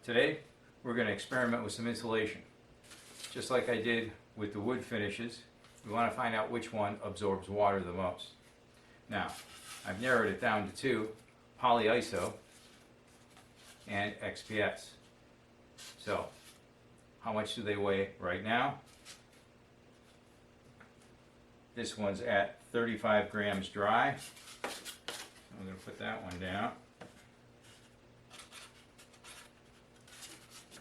Today we're going to experiment with some insulation. Just like I did with the wood finishes, we want to find out which one absorbs water the most. Now, I've narrowed it down to two, Polyiso and XPS. So, how much do they weigh right now? This one's at 35 grams dry. I'm going to put that one down.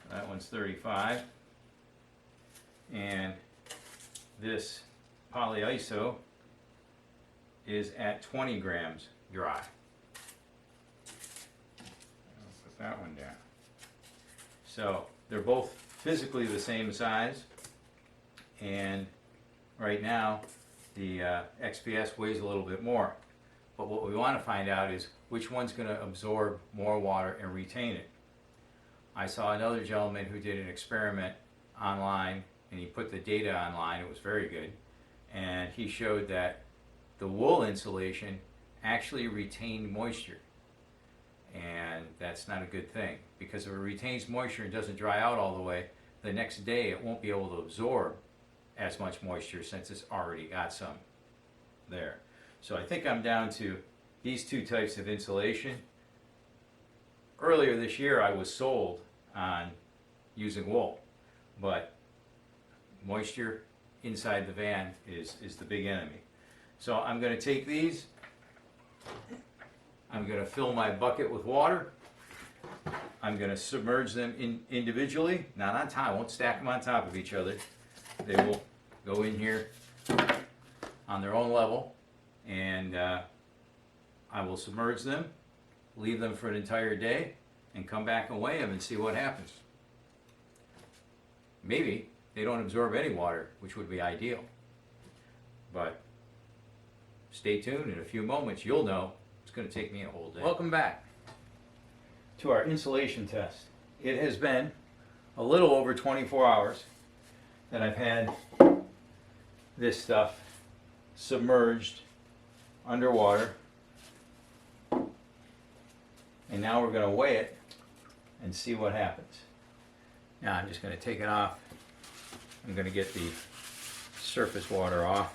That one's 35. And this Polyiso is at 20 grams dry. I'll put that one down. So they're both physically the same size, and right now the XPS weighs a little bit more. But what we want to find out is which one's going to absorb more water and retain it. I saw another gentleman who did an experiment online, and he put the data online. It was very good, and he showed that the wool insulation actually retained moisture, and that's not a good thing, because if it retains moisture and doesn't dry out all the way, the next day it won't be able to absorb as much moisture since it's already got some there. So I think I'm down to these two types of insulation. Earlier this year I was sold on using wool, but moisture inside the van is the big enemy. So I'm going to take these, I'm going to fill my bucket with water, I'm going to submerge them individually, not on top. I won't stack them on top of each other. They will go in here on their own level, and I will submerge them, leave them for an entire day, and come back and weigh them and see what happens. Maybe they don't absorb any water, which would be ideal. But stay tuned. In a few moments you'll know. It's going to take me a whole day. Welcome back to our insulation test. It has been a little over 24 hours that I've had this stuff submerged underwater, and now we're going to weigh it and see what happens. Now I'm just going to take it off. I'm going to get the surface water off.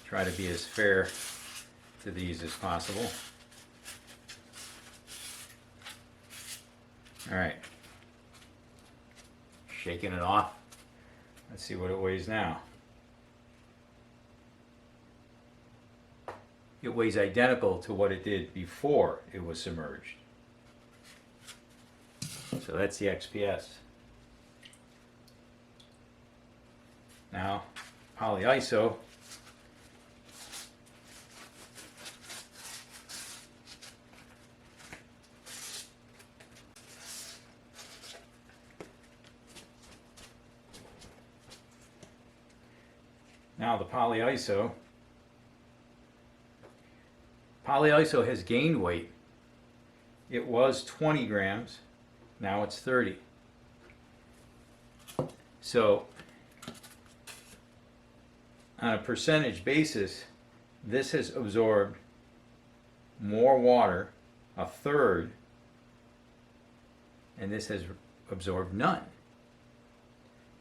Try to be as fair to these as possible. Alright. Shaking it off. Let's see what it weighs now. It weighs identical to what it did before it was submerged. So that's the XPS. Now, Polyiso. Now the Polyiso has gained weight. It was 20 grams, now it's 30. So on a percentage basis, this has absorbed more water, a third, and this has absorbed none.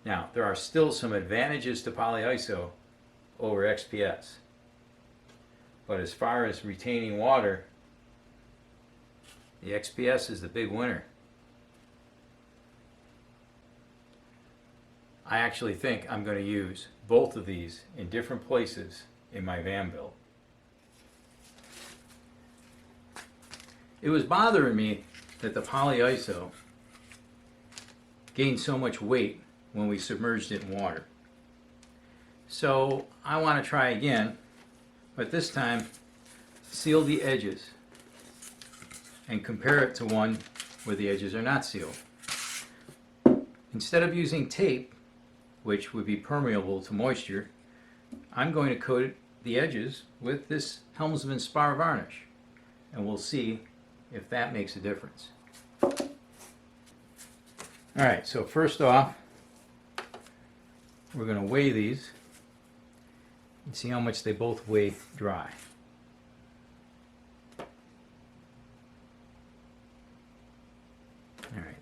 Now, there are still some advantages to Polyiso over XPS. But as far as retaining water, the XPS is the big winner. I actually think I'm going to use both of these in different places in my van build. It was bothering me that the Polyiso gained so much weight when we submerged it in water. So I want to try again, but this time seal the edges and compare it to one where the edges are not sealed. Instead of using tape, which would be permeable to moisture, I'm going to coat the edges with this Helmsman Spar varnish, and we'll see if that makes a difference. Alright, so first off, we're going to weigh these and see how much they both weigh dry.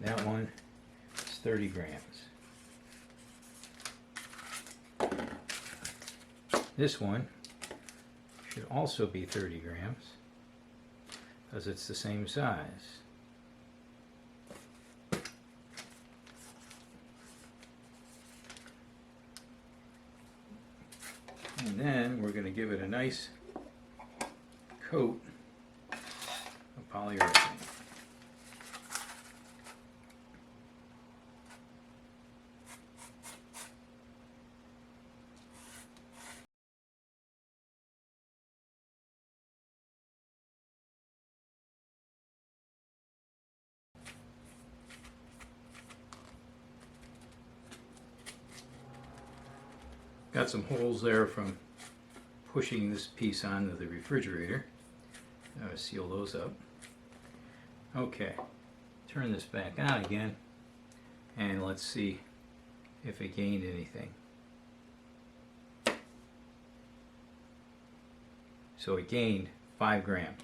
that one is 30 grams. This one should also be 30 grams because it's the same size. And then we're going to give it a nice coat of polyurethane. Got some holes there from pushing this piece onto the refrigerator. I'll seal those up. Okay, turn this back on again and let's see if it gained anything. So it gained 5 grams.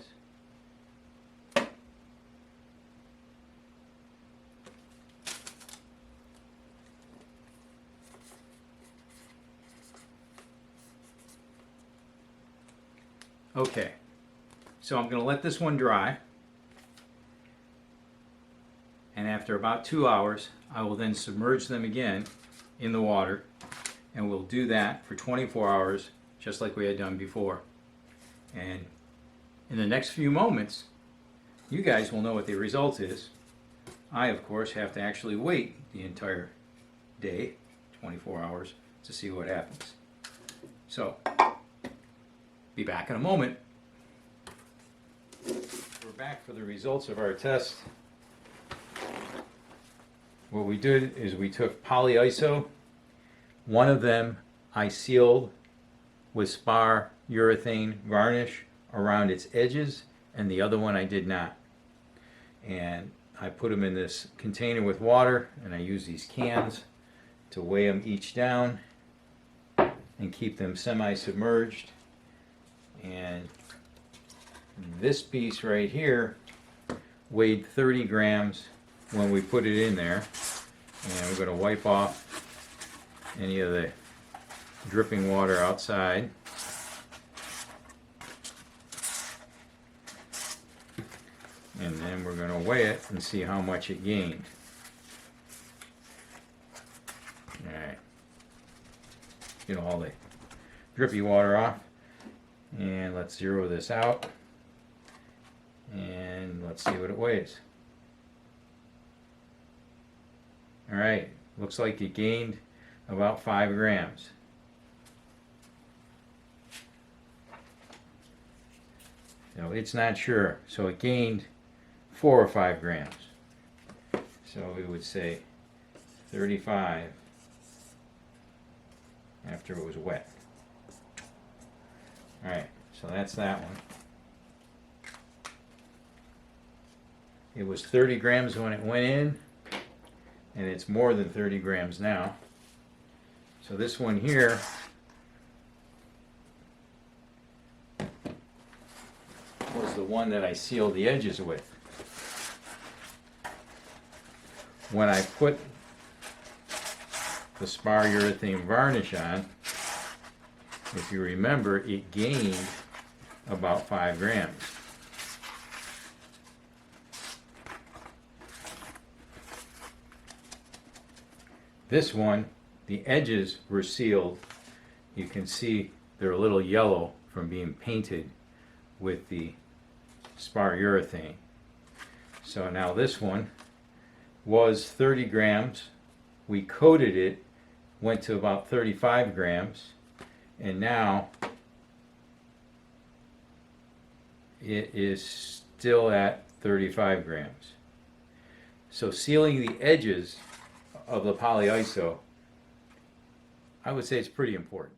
Okay, so I'm going to let this one dry, and after about 2 hours I will then submerge them again in the water, and we'll do that for 24 hours just like we had done before. And in the next few moments you guys will know what the result is. I of course have to actually wait the entire day, 24 hours, to see what happens. So be back in a moment. We're back for the results of our test. What we did is we took Polyiso. One of them I sealed with spar urethane varnish around its edges, and the other one I did not. And I put them in this container with water, and I use these cans to weigh them each down and keep them semi-submerged. And this piece right here weighed 30 grams when we put it in there, and we're going to wipe off any of the dripping water outside. And then we're going to weigh it and see how much it gained. Alright, get all the drippy water off. And let's zero this out, and let's see what it weighs. Alright, looks like it gained about 5 grams. So it's not sure, so it gained 4 or 5 grams. So we would say 35 after it was wet. Alright, so that's that one. It was 30 grams when it went in, and it's more than 30 grams now. So this one here was the one that I sealed the edges with. When I put the spar urethane varnish on, if you remember, it gained about 5 grams. This one, the edges were sealed. You can see they're a little yellow from being painted with the spar urethane. So now this one was 30 grams. We coated it, went to about 35 grams. And now it is still at 35 grams. So sealing the edges of the Polyiso, I would say it's pretty important.